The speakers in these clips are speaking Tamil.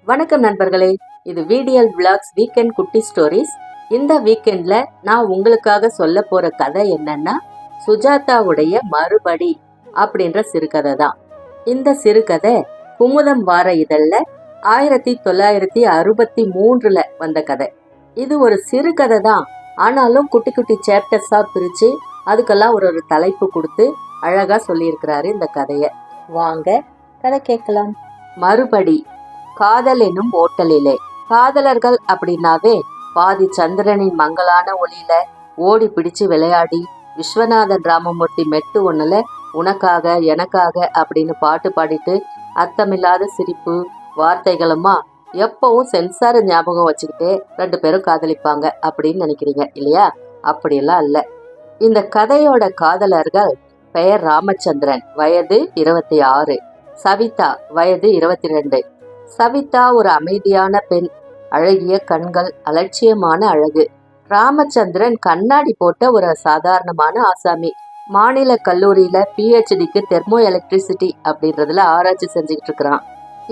வணக்கம் நண்பர்களே, இது VDL Vlogs வீக்கெண்ட் குட்டி ஸ்டோரிஸ். இந்த வீக்கெண்ட்ல நான் உங்களுக்காக சொல்ல போற கதை என்னன்னா, சுஜாதாவுடைய மறுபடி அப்படின்ற சிறுகதை தான். இந்த சிறுகதை குமுதம் வார இதழ்ல 1963 வந்த கதை. இது ஒரு சிறுகதை தான், ஆனாலும் குட்டி குட்டி சாப்டர்ஸா பிரிச்சு அதுக்கெல்லாம் ஒரு தலைப்பு கொடுத்து அழகா சொல்லியிருக்கிறாரு இந்த கதைய. வாங்க கதை கேட்கலாம். மறுபடி. காதல் என்னும் ஓட்டலிலே. காதலர்கள் அப்படின்னாவே பாதி சந்திரனின் மங்களான ஒளியில ஓடி பிடிச்சு விளையாடி விஸ்வநாதன் ராமமூர்த்தி மெட்டு ஒண்ணுல உனக்காக எனக்காக அப்படின்னு பாட்டு பாடிட்டு அர்த்தமில்லாத சிரிப்பு வார்த்தைகளுமா எப்பவும் சென்சார ஞாபகம் வச்சுக்கிட்டே 2 பேரும் காதலிப்பாங்க அப்படின்னு நினைக்கிறீங்க இல்லையா? அப்படியெல்லாம் இல்ல. இந்த கதையோட காதலர்கள் பெயர் ராமச்சந்திரன், வயது 26, சவிதா வயது 22. சவிதா ஒரு அமைதியான பெண், அழகிய கண்கள், அலட்சியமான அழகு. ராமச்சந்திரன் கண்ணாடி போட்ட ஒரு சாதாரணமான ஆசாமி. மாநில கல்லூரியில PhDக்கு தெர்மோ எலக்ட்ரிசிட்டி அப்படின்றதுல ஆராய்ச்சி செஞ்சுக்கிட்டு இருக்கிறான்.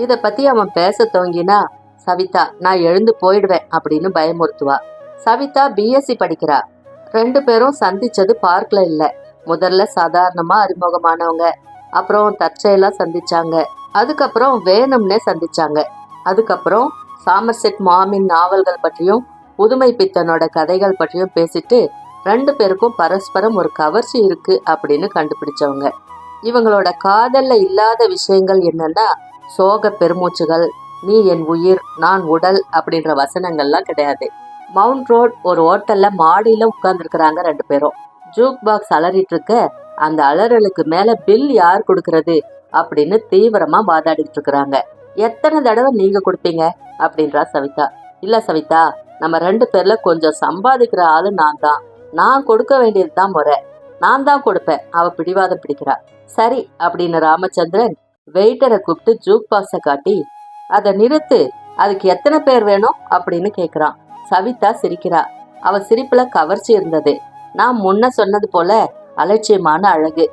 இத பத்தி அவன் பேச துவங்கினா சவிதா நான் எழுந்து போயிடுவேன் அப்படின்னு பயமுறுத்துவா. சவிதா BSc படிக்கிறா. 2 பேரும் சந்திச்சது பார்க்ல இல்ல. முதல்ல சாதாரணமா அறிமுகமானவங்க, அப்புறம் தற்செயலா சந்திச்சாங்க, அதுக்கப்புறம் வேணும்னே சந்திச்சாங்க. அதுக்கப்புறம் சாமர்செட் மாமின் நாவல்கள் பற்றியும் புதுமை பித்தனோட கதைகள் பற்றியும் பேசிட்டு 2 பேருக்கும் பரஸ்பரம் ஒரு கவர்ச்சி இருக்கு அப்படின்னு கண்டுபிடிச்சவங்க. இவங்களோட காதல்ல இல்லாத விஷயங்கள் என்னன்னா, சோக பெருமூச்சுகள், நீ என் உயிர் நான் உடல் அப்படின்ற வசனங்கள்லாம் கிடையாது. மவுண்ட் ரோட் ஒரு ஹோட்டல்ல மாடியில உட்கார்ந்துருக்கிறாங்க 2 பேரும். ஜூக் பாக்ஸ் அலறிட்டு இருக்க, அந்த அலறலுக்கு மேல பில் யார் கொடுக்கறது அப்படின்னு தீவிரமா வாதாடிட்டு இருக்கிறாங்க. எத்தனை தடவை நீங்க கொடுப்பீங்க அப்படின்றா சவிதா. இல்ல சவிதா, நம்ம 2 பேர்ல கொஞ்சம் சம்பாதிக்கிற ஆளு நான் தான், நான் கொடுக்க வேண்டியதுதான் முறை, நான் தான் கொடுப்பேன். அவ பிடிவாதம் பிடிக்கிறா. சரி அப்படின்னு ராமச்சந்திரன் வெயிட்டரை கூப்பிட்டு ஜூக் பாக்ஸை காட்டி அதை நிறுத்து, அதுக்கு எத்தனை பேர் வேணும் அப்படின்னு கேக்குறான். சவிதா சிரிக்கிறா. அவ சிரிப்புல கவர்ச்சி இருந்தது. நான் முன்ன சொன்னது போல அலட்சியமான அழகு.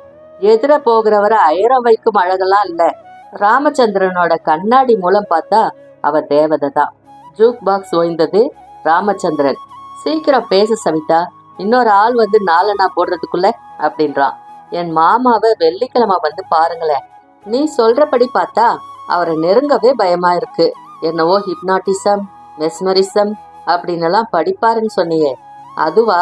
எதிர போகிறவரை அயரம் வைக்கும் அழகெல்லாம் இல்ல. ராமச்சந்திரனோட கண்ணாடி மூலம் பார்த்தா அவ தேவதை தான். ஜூக் பாக்ஸ் ஓய்ந்தது. ராமச்சந்திரன் சீக்கிரம் பேச சவிதா, இன்னொரு ஆள் வந்து நாலனா போடுறதுக்குள்ள அப்படின்றான். என் மாமாவை வெள்ளிக்கிழமை வந்து பாருங்களேன். நீ சொல்றபடி பார்த்தா அவரை நெருங்கவே பயமா இருக்கு. என்னவோ ஹிப்னாட்டிசம் மெஸ்மரிசம் அப்படின்னு எல்லாம் படிப்பாருன்னு சொன்னியே, அதுவா?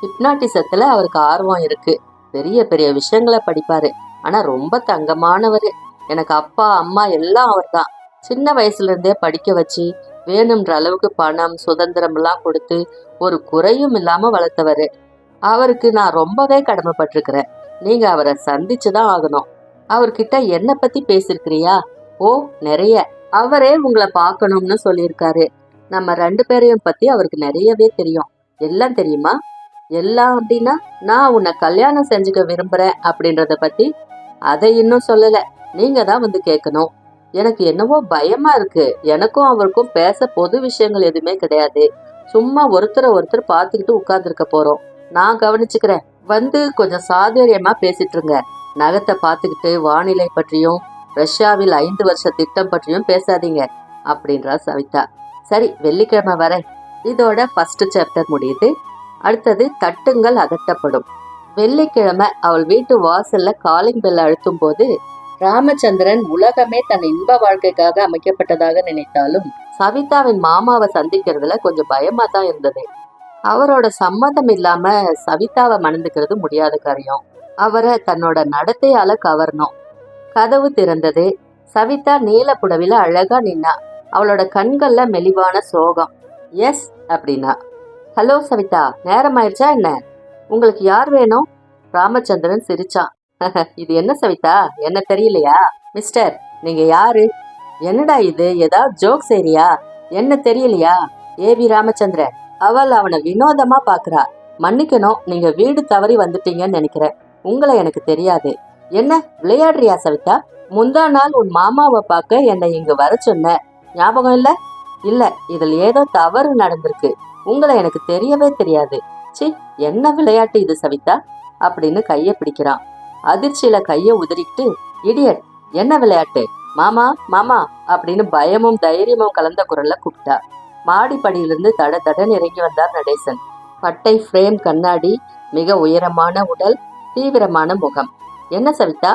ஹிப்னாட்டிசத்துல அவருக்கு ஆர்வம் இருக்கு. பெரிய பெரிய விஷயங்களை படிப்பாரு. ஆனா ரொம்ப தங்கமானவரு. எனக்கு அப்பா அம்மா எல்லாம் அவர் தான். சின்ன வயசுல இருந்தே படிக்க வச்சு வேணும்ன்ற அளவுக்கு பணம் சுதந்திரம் எல்லாம் கொடுத்து ஒரு குறையும் இல்லாம வளர்த்தவரு. அவருக்கு நான் ரொம்பவே கடமைப்பட்டிருக்கிறேன். நீங்க அவரை சந்திச்சுதான் ஆகணும். அவர்கிட்ட என்ன பத்தி பேசிருக்கிறியா? ஓ, நிறைய. அவரே உங்களை பார்க்கணும்னு சொல்லியிருக்காரு. நம்ம 2 பேரையும் பத்தி அவருக்கு நிறையவே தெரியும். எல்லாம் தெரியுமா? எல்லாம் அப்படின்னா, நான் உன்னை கல்யாணம் செஞ்சுக்க விரும்புறேன் அப்படின்றத பத்தி. அதை இன்னும் சொல்லல, நீங்க தான் வந்து கேட்கணும். எனக்கு என்னவோ பயமா இருக்கு. எனக்கும் அவருக்கும் பேச பொது விஷயங்கள் எதுவுமே கிடையாது. சும்மா ஒருத்தரை ஒருத்தர் பார்த்துக்கிட்டு உட்கார்ந்துருக்க போறோம். நான் கவனிச்சுக்கிறேன். வந்து கொஞ்சம் சாதுரியமா பேசிட்டு இருங்க. நகத்தை பார்த்துக்கிட்டு வானிலை பற்றியும் ரஷ்யாவில் 5 வருஷ திட்டம் பற்றியும் பேசாதீங்க அப்படின்றா சவிதா. சரி, வெள்ளிக்கிழமை வரேன். இதோட ஃபர்ஸ்ட் சாப்டர் முடியுது. அடுத்தது தட்டுங்கள் அகற்றப்படும். வெள்ளிக்கிழமை அவள் வீட்டு வாசல்ல காலிங் பெல் அழுத்தும் போது ராமச்சந்திரன் உலகமே தன் இன்ப வாழ்க்கைக்காக அமைக்கப்பட்டதாக நினைத்தாலும் சவிதாவின் மாமாவை சந்திக்கிறதுல கொஞ்சம் பயமா தான் இருந்தது. அவரோட சம்மதம் இல்லாம சவிதாவை மணந்துக்கிறது முடியாத காரியம். அவரை தன்னோட நடத்தையால கவரணும். கதவு திறந்தது. சவிதா நீல புடவில அழகா நின்னா. அவளோட கண்கள்ல மெலிவான சோகம். எஸ் அப்படின்னா. ஹலோ சவிதா, நேரம் ஆயிடுச்சா என்ன? உங்களுக்கு யார் வேணும்? ராமச்சந்திரன் சிரிச்சான். இது என்ன சவிதா, என்ன தெரியலையா? மிஸ்டர், நீங்க யாரு? என்னடா இது, ஏதாவது ஜோக் செய்றியா? என்ன தெரியலையா? ஏவி ராமச்சந்திரன். அவள் அவனை வினோதமா பாக்குறா. மன்னிக்கணும், நீங்க வீடு தவறி வந்துட்டீங்கன்னு நினைக்கிறேன். உங்களை எனக்கு தெரியாது. என்ன விளையாடுறியா சவிதா? முந்தா நாள் உன் மாமாவை பார்க்க என்னை இங்க வர சொன்ன, ஞாபகம் இல்ல? இல்ல, இதில் ஏதோ தவறு நடந்திருக்கு. உங்களை எனக்கு தெரியவே தெரியாது. சி, என்ன விளையாட்டு இது சவிதா அப்படின்னு கைய பிடிக்கிறான். அதிர்ச்சியில கைய உதறிக்கிட்டு, இடியட், என்ன விளையாட்டு? மாமா மாமா அப்படின்னு பயமும் தைரியமும் கலந்த குரல்ல கூப்பிட்டா. மாடிப்படியிலிருந்து தட தடன்னு இறங்கி வந்தார் நடேசன். பட்டை ஃப்ரேம் கண்ணாடி, மிக உயரமான உடல், தீவிரமான முகம். என்ன சவிதா?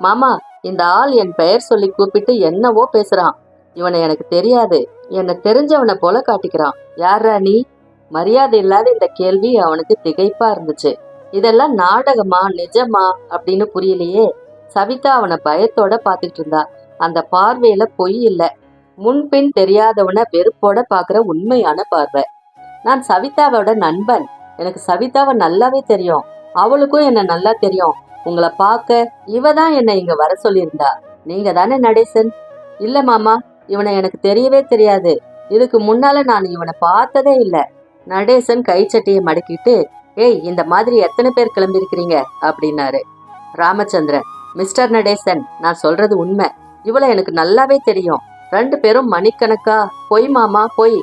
மாமா, இந்த ஆள் என் பெயர் சொல்லி கூப்பிட்டு என்னவோ பேசுறான். இவனை எனக்கு தெரியாது. என்னை தெரிஞ்சவனை போல காட்டிக்கிறான். யாரா நீ? மரியாதை இல்லாத இந்த கேள்வி அவனுக்கு திகைப்பா இருந்துச்சு. இதெல்லாம் நாடகமா நிஜமா அப்படின்னு புரியலையே. சவிதா அவனை பயத்தோட பாத்துட்டு இருந்தா. அந்த பார்வையில பொய் இல்ல, முன்பின் தெரியாதவனை வெறுப்போட பாக்குற உண்மையான பார்வை. நான் சவிதாவோட நண்பன். எனக்கு சவிதாவை நல்லாவே தெரியும். அவளுக்கும் என்ன நல்லா தெரியும். உங்களை பார்க்க இவ தான் என்னை இங்க வர சொல்லியிருந்தா. நீங்க தானே நடேசன்? இல்ல மாமா, இவனை எனக்கு தெரியவே தெரியாது. இதுக்கு முன்னால நான் இவனை பார்த்ததே இல்லை. நடேசன் கைச்சட்டியை மடக்கிட்டு, ஏய், இந்த மாதிரி எத்தனை பேர் கிளம்பியிருக்கிறீங்க அப்படின்னாரு. ராமச்சந்திரன், மிஸ்டர் நடேசன், நான் சொல்றது உண்மை. இவளை எனக்கு நல்லாவே தெரியும். 2 பேரும் மணிக்கணக்கா பொய் மாமா பொய்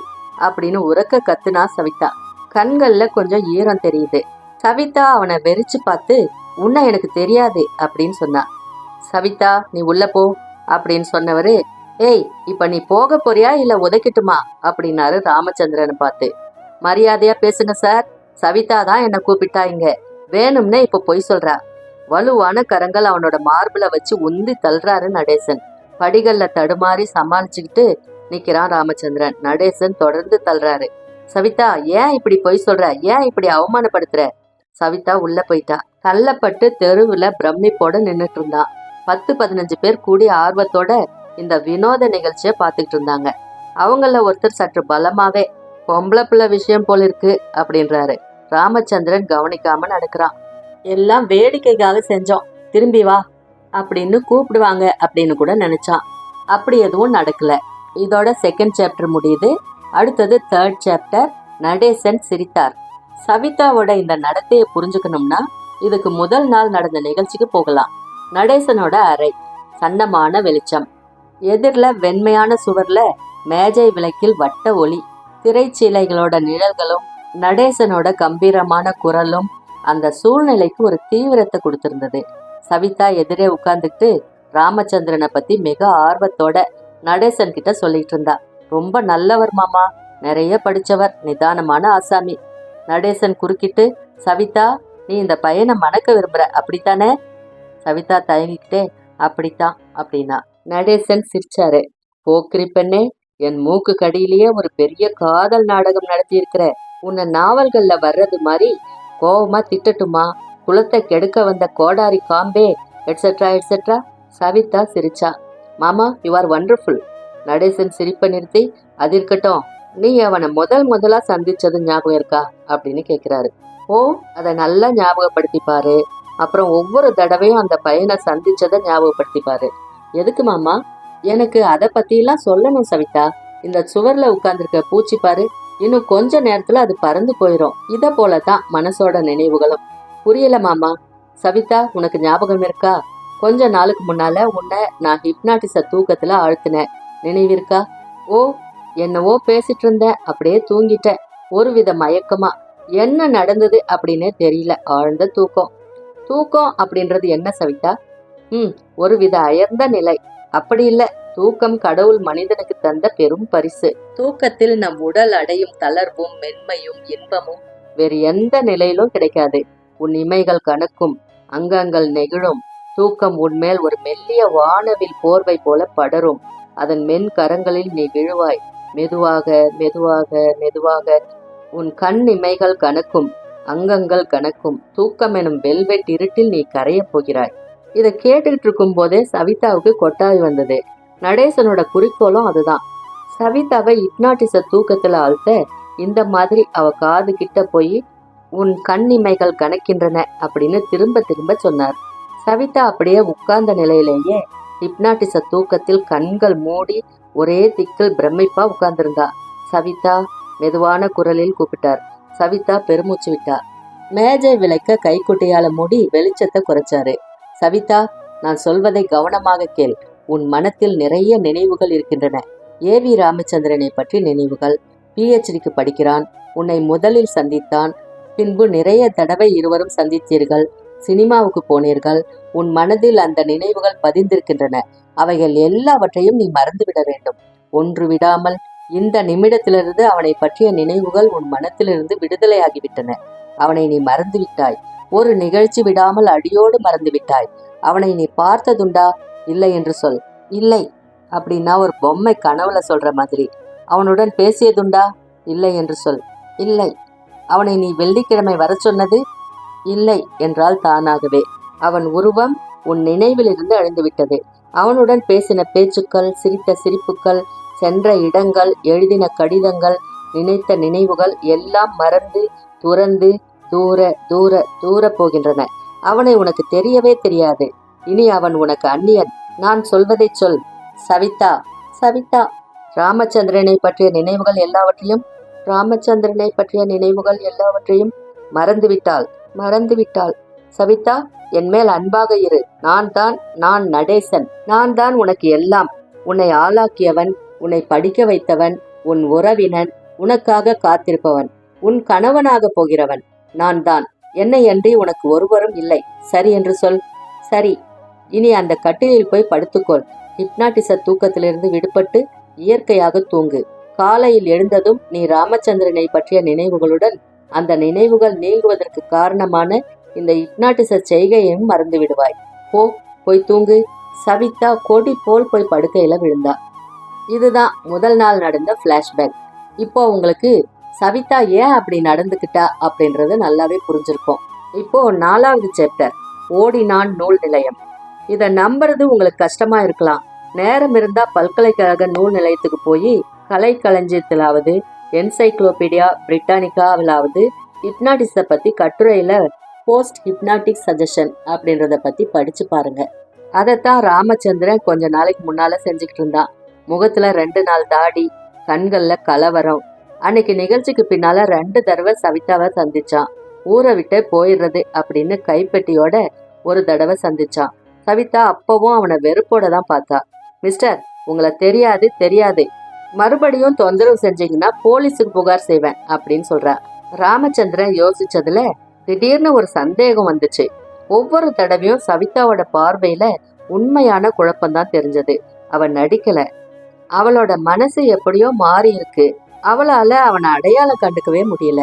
அப்படின்னு உரக்க கத்துனா சவிதா. கண்கள்ல கொஞ்சம் ஈரம் தெரியுது. சவிதா அவனை வெறிச்சு பார்த்து, உன்னை எனக்கு தெரியாது அப்படின்னு சொன்னா. சவிதா, நீ உள்ள போ அப்படின்னு சொன்னவரு, ஏய், இப்ப நீ போக போறியா இல்ல உதைக்கட்டுமா அப்படின்னாரு ராமச்சந்திரனை பார்த்து. மரியாதையா பேசுங்க சார். சவிதா தான் என்ன கூப்பிட்டா இங்க. வேணும்னே இப்ப பொய் சொல்றா. வலுவான கரங்கள் அவனோட மார்பிள வச்சு உந்தி தள்ளுறாரு நடேசன். படிகள்ல தடுமாறி சமாளிச்சுக்கிட்டு நிக்கிறான் ராமச்சந்திரன். நடேசன் தொடர்ந்து தள்ளுறாரு. சவிதா, ஏன் இப்படி பொய் சொல்ற? ஏன் இப்படி அவமானப்படுத்துற? சவிதா உள்ள போயிட்டா. தள்ளப்பட்டு தெருவுல பிரமிப்போட நின்னுட்டு இருந்தான். 10-15 பேர் கூடி ஆர்வத்தோட இந்த வினோத நிகழ்ச்சிய பாத்துக்கிட்டு இருந்தாங்க. அவங்கள ஒருத்தர் சற்று பலமாவே, பொம்பளை பிள்ளை விஷயம் போல இருக்கு அப்படின்றாரு. ராமச்சந்திரன் கவனிக்காம நடக்கிறான். எல்லாம் வேடிக்கைக்காக செஞ்சோம், திரும்பி வா அப்படின்னு கூப்பிடுவாங்க அப்படின்னு கூட நினைச்சான். அப்படி எதுவும் நடக்கல. இதோட 2nd சாப்டர் முடியுது. அடுத்தது 3rd சாப்டர். நடேசன் சிரித்தார். சவிதாவோட இந்த நடத்தையை புரிஞ்சுக்கணும்னா இதுக்கு முதல் நாள் நடந்த நிகழ்ச்சிக்கு போகலாம். நடேசனோட அறை, சன்னமான வெளிச்சம், எதிரில வெண்மையான சுவர்ல மேஜை விளக்கில் வட்ட ஒளி, திரைச்சீலைகளோட நிழல்களும் நடேசனோட கம்பீரமான குரலும் அந்த சூழ்நிலைக்கு ஒரு தீவிரத்தை கொடுத்திருந்தது. சவிதா எதிரே உட்கார்ந்துட்டு ராமச்சந்திரனை பத்தி மிக ஆர்வத்தோட நடேசன் கிட்ட சொல்லிட்டு இருந்தா. ரொம்ப நல்லவர் மாமா, நிறைய படிச்சவர், நிதானமான ஆசாமி. நடேசன் குறுக்கிட்டு, சவிதா, நீ இந்த பையனை மணக்க விரும்புற அப்படித்தானே? சவிதா தயங்கிக்கிட்டே, அப்படித்தான் அப்படின்னா. நடேசன் சிரிச்சாரு. போக்கிரி பெண்ணே, என் மூக்கு கடியிலேயே ஒரு பெரிய காதல் நாடகம் நடத்தி இருக்கிற. உன்னை நாவல்கள்ல வர்றது மாதிரி கோவமா திட்டட்டுமா? குலத்தை கெடுக்க வந்த கோடாரி காம்பே, எட்ஸெட்ரா எட்ஸெட்ரா. சவிதா சிரிச்சா. மாமா, யூ ஆர் வண்டர்ஃபுல். நடேசன் சிரிப்பை நிறுத்தி, அது இருக்கட்டும், நீ அவனை முதலா சந்திச்சது ஞாபகம் இருக்கா அப்படின்னு கேட்கிறாரு. ஓ, அதை நல்லா ஞாபகப்படுத்திப்பாரு. அப்புறம் ஒவ்வொரு தடவையும் அந்த பையனை சந்திச்சதை ஞாபகப்படுத்திப்பாரு. எதுக்கு மாமா? எனக்கு அதை பத்தியெல்லாம் சொல்லணும் சவிதா. இந்த சுவர்ல உட்கார்ந்துருக்க பூச்சி பாரு, இன்னும் கொஞ்ச நேரத்துல அது பறந்து போயிடும். இத போலதான் மனசோட நினைவுகளும். புரியல மாமா. சவிதா, உனக்கு ஞாபகம் இருக்கா? கொஞ்ச நாளுக்கு முன்னால உன்னை நான் ஹிப்னாட்டிச தூக்கத்துல ஆழ்த்தினேன், நினைவிருக்கா? ஓ, என்னவோ பேசிட்டு இருந்தேன், அப்படியே தூங்கிட்டேன். ஒருவித மயக்கமா. என்ன நடந்தது அப்படின்னே தெரியல. ஆழ்ந்த தூக்கம். தூக்கம் அப்படின்றது என்ன சவிதா? ஒருவித அயர்ந்த நிலை. அப்படி இல்ல, தூக்கம் கடவுள் மனிதனுக்கு தந்த பெரும் பரிசு. தூக்கத்தில் நம் உடல் அடையும் தளர்வும் மென்மையும் இன்பமும் வேறு எந்த நிலையிலும் கிடைக்காது. உன் இமைகள் கணக்கும், அங்கங்கள் நெகிழும். தூக்கம் உன்மேல் ஒரு மெல்லிய வானவில் போர்வை போல படரும். அதன் மென் கரங்களில் நீ விழுவாய். மெதுவாக மெதுவாக மெதுவாக உன் கண் இமைகள் கணக்கும், அங்கங்கள் கணக்கும். தூக்கம் எனும் வெல்வெட் இருட்டில் நீ கரையப் போகிறாய். இதை கேட்டுக்கிட்டு இருக்கும் போதே சவிதாவுக்கு கொட்டாய் வந்தது. நடேசனோட குறிக்கோளும் அதுதான். சவிதாவை ஹிப்னாட்டிச தூக்கத்துல ஆழ்த்த இந்த மாதிரி அவ காது கிட்ட போய் உன் கண் இமைகள் கணக்கின்றன அப்படின்னு திரும்ப திரும்ப சொன்னார். சவிதா அப்படியே உட்கார்ந்த நிலையிலேயே ஹிப்னாட்டிச தூக்கத்தில் கண்கள் மூடி ஒரே திக்கில் பிரமிப்பா உட்கார்ந்திருந்தா. சவிதா, மெதுவான குரலில் கூப்பிட்டார். சவிதா பெருமூச்சு விட்டா. மேஜை விளக்க கைக்குட்டையால மூடி வெளிச்சத்தை குறைச்சாரு. சவிதா, நான் சொல்வதை கவனமாக கேள். உன் மனத்தில் நிறைய நினைவுகள் இருக்கின்றன. ஏவி ராமச்சந்திரனை பற்றி நினைவுகள். PhDக்கு படிக்கிறான். உன்னை முதலில் சந்தித்தான். பின்பு நிறைய தடவை இருவரும் சந்தித்தீர்கள். சினிமாவுக்கு போனீர்கள். உன் மனதில் அந்த நினைவுகள் பதிந்திருக்கின்றன. அவைகள் எல்லாவற்றையும் நீ மறந்துவிட வேண்டும். ஒன்று விடாமல் இந்த நிமிடத்திலிருந்து அவனை பற்றிய நினைவுகள் உன் மனத்திலிருந்து விடுதலையாகிவிட்டன. அவனை நீ மறந்துவிட்டாய். ஒரு நிகழ்ச்சி விடாமல் அடியோடு மறந்துவிட்டாய். அவனை நீ பார்த்ததுண்டா? இல்லை என்று சொல். இல்லை அப்படின்னா ஒரு பொம்மை கனவுல சொல்ற மாதிரி. அவனுடன் பேசியதுண்டா? இல்லை என்று சொல். இல்லை. அவனை நீ வெள்ளிக்கிழமை வர சொன்னது? இல்லை என்றால் தானாகவே. அவன் உருவம் உன் நினைவிலிருந்து அழிந்துவிட்டது. அவனுடன் பேசின பேச்சுக்கள், சிரித்த சிரிப்புக்கள், சென்ற இடங்கள், எழுதின கடிதங்கள், நினைத்த நினைவுகள் எல்லாம் மறந்து துறந்து தூர தூர தூர போகின்றன. அவனை உனக்கு தெரியவே தெரியாது. இனி அவன் உனக்கு அந்நியன். நான் சொல்வதை சொல். சவிதா, சவிதா. ராமச்சந்திரனை பற்றிய நினைவுகள் எல்லாவற்றையும் ராமச்சந்திரனை பற்றிய நினைவுகள் எல்லாவற்றையும் மறந்துவிட்டாள், மறந்துவிட்டாள். சவிதா, என் மேல் அன்பாக இரு. நான் நடேசன். நான் தான் உனக்கு எல்லாம். உன்னை ஆளாக்கியவன், உன்னை படிக்க வைத்தவன், உன் உறவினன், உனக்காக காத்திருப்பவன், உன் கணவனாக போகிறவன் நான் தான். என்னை அன்றி உனக்கு ஒருவரும் இல்லை. சரி என்று சொல். சரி. இனி அந்த கட்டிலில் போய் படுத்துக்கொள். ஹிப்னாட்டிச தூக்கத்திலிருந்து விடுபட்டு இயற்கையாக தூங்கு. காலையில் எழுந்ததும் நீ ராமச்சந்திரனை பற்றிய நினைவுகளுடன் அந்த நினைவுகள் நீங்குவதற்கு காரணமான இந்த ஹிப்னாட்டிச செய்கையையும் மறந்து விடுவாய். போய் தூங்கு. சவிதா கொடி போல் போய் படுக்கையில விழுந்தா. இதுதான் முதல் நாள் நடந்த பிளாஷ்பேக். இப்போ உங்களுக்கு சவிதா ஏன் அப்படி நடந்துக்கிட்டா அப்படின்றது நல்லாவே புரிஞ்சிருக்கும். இப்போ 4வது சாப்டர், ஓடினான் நூல் நிலையம். இதை நம்புறது உங்களுக்கு கஷ்டமா இருக்கலாம். நேரம் இருந்தா பல்கலைக்கழக நூல் நிலையத்துக்கு போய் கலைக்களஞ்சியத்திலாவது என்சைக்ளோபீடியா பிரிட்டானிக்காவிலாவது ஹிப்னாட்டிஸ பத்தி கட்டுரையில போஸ்ட் ஹிப்னாட்டிக் சஜஷன் அப்படின்றத பத்தி படிச்சு பாருங்க. அதைத்தான் ராமச்சந்திரன் கொஞ்ச நாளைக்கு முன்னால செஞ்சுக்கிட்டு இருந்தான். முகத்துல 2 நாள் தாடி, கண்கள்ல கலவரம். அன்னைக்கு நிகழ்ச்சிக்கு பின்னால 2 தடவை சவிதாவை சந்திச்சான். ஊரை விட்டு போயிடுறது அப்படின்னு கைப்பெட்டியோட ஒரு தடவை சந்திச்சான். சவிதா அப்பவும் அவனை வெறுப்போட தான் பார்த்தா. மிஸ்டர், உங்களை தெரியாது, மறுபடியும் தொந்தரவு செஞ்சீங்கன்னா போலீஸுக்கு புகார் செய்வேன் அப்படின்னு சொல்றா. ராமச்சந்திரன் யோசிச்சதுல திடீர்னு ஒரு சந்தேகம் வந்துச்சு. ஒவ்வொரு தடவையும் சவிதாவோட பார்வையில உண்மையான குழப்பம்தான் தெரிஞ்சது. அவன் நடிக்கல. அவளோட மனசு எப்படியோ மாறி இருக்கு. அவளால அவனை அடையாளம் கண்டுக்கவே முடியல.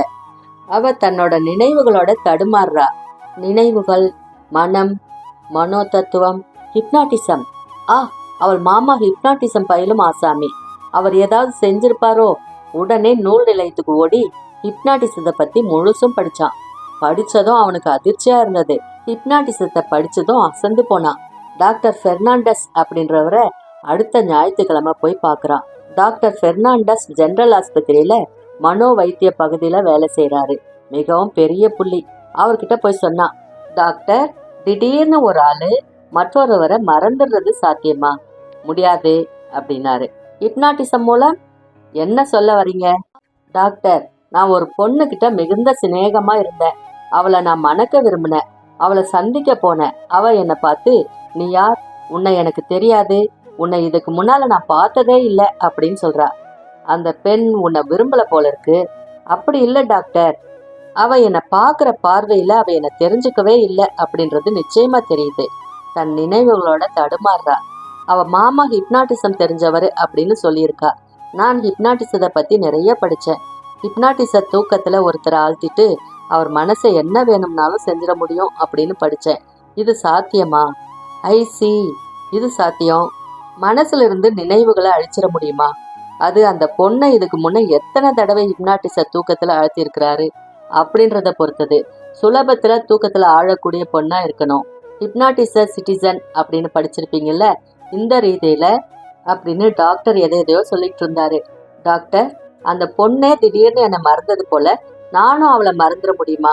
அவ தன்னோட நினைவுகளோட தடுமாறுறா. நினைவுகள், மனம், மனோ தத்துவம், ஹிப்னாட்டிசம். அவள் மாமா ஹிப்னாட்டிசம் பயிலும் ஆசாமி. அவர் ஏதாவது செஞ்சிருப்பாரோ? உடனே நூல் நிலையத்துக்கு ஓடி ஹிப்னாட்டிசத்தை பத்தி முழுசும் படிச்சான். படிச்சதும் அவனுக்கு அதிர்ச்சியா இருந்தது. ஹிப்னாட்டிசத்தை படிச்சதும் அசந்து போனான். டாக்டர் பெர்னாண்டஸ் அப்படின்றவரை அடுத்த ஞாயிற்றுக்கிழமை போய் பார்க்கறான். டாக்டர் பெர்னாண்டஸ் ஜெனரல் ஆஸ்பத்திரியில மனோ வைத்திய பகுதியில வேலை செய்யறாரு. மிகவும் பெரிய புள்ளி. அவர்கிட்ட போய் சொன்னான், டாக்டர், திடீர்னு ஒரு ஆளு மற்றொருவரை மறந்துடுறது சாத்தியமா? முடியாது அப்படின்னாரு. ஹிப்னாட்டிசம் மூலம் என்ன சொல்ல வரீங்க? டாக்டர், நான் ஒரு பொண்ணு கிட்ட மிகுந்த சிநேகமா இருந்தேன். அவளை நான் மணக்க விரும்பினேன். அவளை சந்திக்க போனேன். அவ என்னை பார்த்து, நீ யார்? உன்னை எனக்கு தெரியாது. உன்னை இதுக்கு முன்னால நான் பார்த்ததே இல்லை அப்படின்னு சொல்றா. அந்த பெண் உன்னை விரும்பல போல இருக்கு. அப்படி இல்லை டாக்டர். அவ என்னை பார்க்குற பார்வையில அவ என்னை தெரிஞ்சுக்கவே இல்லை அப்படின்றது நிச்சயமா தெரியுது. தன் நினைவுகளோட தடுமாறுறா. அவ மாமா ஹிப்னாட்டிசம் தெரிஞ்சவர் அப்படின்னு சொல்லியிருக்கா. நான் ஹிப்னாட்டிசத்தை பத்தி நிறைய படிச்சேன். ஹிப்னாட்டிச தூக்கத்துல ஒருத்தரை ஆழ்த்திட்டு அவர் மனசை என்ன வேணும்னாலும் செஞ்சிட முடியும் அப்படின்னு படிச்சேன். இது சாத்தியமா? ஐசி, இது சாத்தியம். மனசுல இருந்து நினைவுகளை அழிச்சிட முடியுமா? அது அந்த பொண்ணை இதுக்கு முன்ன எத்தனை தடவை ஹிப்னாட்டிச தூக்கத்துல ஆழ்த்திருக்கிறாரு அப்படின்றத பொறுத்தது. சுலபத்துல தூக்கத்துல ஆழக்கூடிய பொண்ணா இருக்கணும். ஹிப்னாட்டிச சிட்டிசன் அப்படின்னு படிச்சிருப்பீங்கல்ல, இந்த ரீதியில அப்படின்னு டாக்டர் எதையோ சொல்லிட்டு இருந்தாரு. டாக்டர், அந்த பொண்ணே திடீர்னு என்னை மறந்தது போல நானும் அவளை மறந்துட முடியுமா?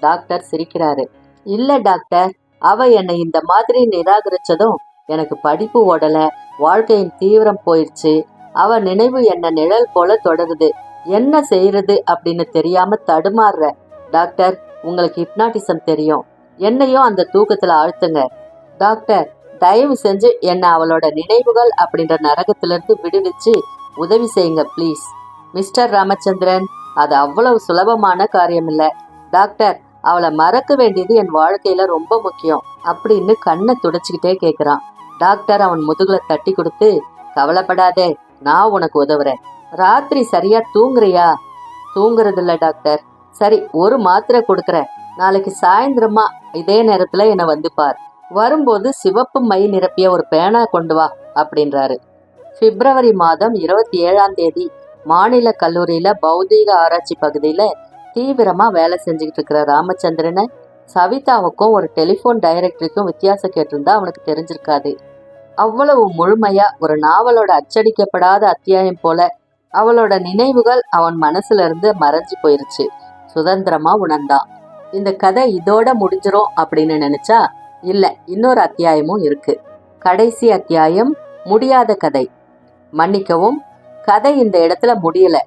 டாக்டர் சிரிக்கிறாரு. இல்ல டாக்டர், அவ என்னை இந்த மாதிரி நிராகரிச்சதும் எனக்கு படிப்பு ஓடல, வாழ்க்கையின் தீவிரம் போயிடுச்சு. அவ நினைவு என்ன நிழல் போல தொடருது. என்ன செய்யறது அப்படின்னு தெரியாம தடுமாறுற. டாக்டர், உங்களுக்கு ஹிப்னாட்டிசம் தெரியும். என்னையும் அந்த தூக்கத்துல ஆழ்த்துங்க. டாக்டர், தயவு செஞ்சு என்ன அவளோட நினைவுகள் அப்படின்ற நரகத்திலிருந்து விடுவிச்சு உதவி செய்யுங்க ப்ளீஸ். மிஸ்டர் ராமச்சந்திரன், அது அவ்வளவு சுலபமான காரியம் இல்லை. டாக்டர், அவளை மறக்க வேண்டியது என் வாழ்க்கையில ரொம்ப முக்கியம் அப்படின்னு கண்ணை துடைச்சிக்கிட்டே கேட்குறான். டாக்டர் அவன் முதுகுல தட்டி கொடுத்து, கவலைப்படாதே, நான் உனக்கு உதவுறேன். ராத்திரி சரியா தூங்குறியா? தூங்குறது இல்ல டாக்டர். சரி, ஒரு மாத்திரை கொடுக்குறேன். நாளைக்கு சாயந்தரமா இதே நேரத்துல என்னை வந்து பார். வரும்போது சிவப்பு மை நிரப்பிய ஒரு பேனா கொண்டு வா அப்படின்றாரு. பிப்ரவரி மாதம் 27ஆம் தேதி மாநில கல்லூரியில பௌதீக ஆராய்ச்சி பகுதியில தீவிரமா வேலை செஞ்சுக்கிட்டு இருக்கிற ராமச்சந்திரனை சவிதாவுக்கும் ஒரு டெலிஃபோன் டைரக்டரிக்கும் வித்தியாசம் கேட்டிருந்தா அவனுக்கு தெரிஞ்சிருக்காது. அவ்வளவு முழுமையா ஒரு நாவலோட அச்சடிக்கப்படாத அத்தியாயம் போல அவளோட நினைவுகள் அவன் மனசுல இருந்து மறைஞ்சு போயிருச்சு. சுதந்திரமா உணர்ந்தான். இந்த கதை இதோட முடிஞ்சிரும் அப்படின்னு நினைச்சா இல்ல, இன்னொரு அத்தியாயமும் இருக்கு. கடைசி அத்தியாயம் முடியாத கதை. மன்னிக்கவும், கதை இந்த இடத்துல முடியல.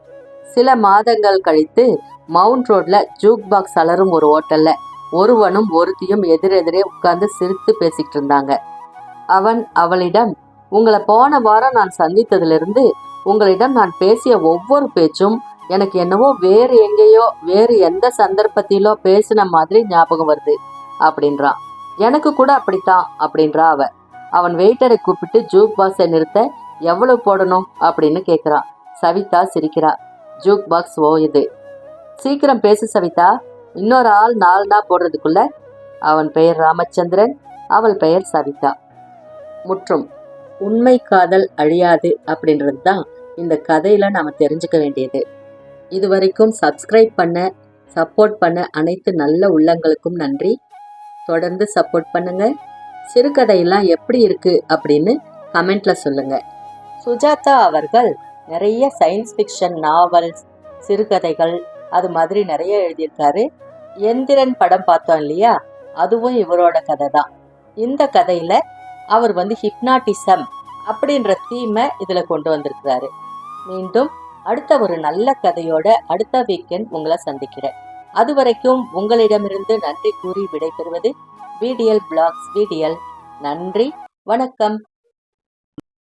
சில மாதங்கள் கழித்து மவுண்ட் ரோட்ல ஜூக் பாக்ஸ் அலரும் ஒரு ஹோட்டல்ல ஒருவனும் ஒருத்தியும் எதிரெதிரே உட்கார்ந்து சிரித்து பேசிக்கிட்டு இருந்தாங்க. அவன் அவளிடம், உங்களை போன வாரம் நான் சந்தித்ததிலிருந்து உங்களிடம் நான் பேசிய ஒவ்வொரு பேச்சும் எனக்கு என்னவோ வேறு எங்கேயோ வேறு எந்த சந்தர்ப்பத்திலோ பேசின மாதிரி ஞாபகம் வருது அப்படின்றான். எனக்கு கூட அப்படித்தான் அப்படின்றா அவ. அவன் வெயிட்டரை கூப்பிட்டு ஜூக் பாக்ஸை நிறுத்த எவ்வளவு போடணும் அப்படின்னு கேட்குறான். சவிதா சிரிக்கிறா. ஜூக் பாக்ஸ் ஓயுது. சீக்கிரம் பேசு சவிதா, இன்னொரு ஆள் 4 போடுறதுக்குள்ள. அவன் பெயர் ராமச்சந்திரன், அவள் பெயர் சவிதா. முற்றும். உண்மை காதல் அழியாது அப்படின்றது தான் இந்த கதையில நாம தெரிஞ்சுக்க வேண்டியது. இது வரைக்கும் சப்ஸ்கிரைப் பண்ண சப்போர்ட் பண்ண அனைத்து நல்ல உள்ளங்களுக்கும் நன்றி. தொடர்ந்து சப்போர்ட் பண்ணுங்க. சிறுகதையெல்லாம் எப்படி இருக்கு அப்படின்னு கமெண்ட்ல சொல்லுங்க. சுஜாதா அவர்கள் நிறைய சயின்ஸ் ஃபிக்ஷன் நாவல்ஸ், சிறுகதைகள் அது மாதிரி நிறைய எழுதியிருக்காரு. எந்திரன் படம் பார்த்தோம் இல்லையா, அதுவும் இவரோட கதை தான். இந்த கதையில அவர் ஹிப்னாட்டிசம் அப்படின்ற தீமை இதுல கொண்டு வந்திருக்கிறாரு. மீண்டும் அடுத்த ஒரு நல்ல கதையோட அடுத்த வீக்கெண்ட் உங்களை சந்திக்கிறேன். அது வரைக்கும் உங்களிடமிருந்து நன்றி கூறி விடைபெறுவது VDL Blogs VDL. நன்றி, வணக்கம்.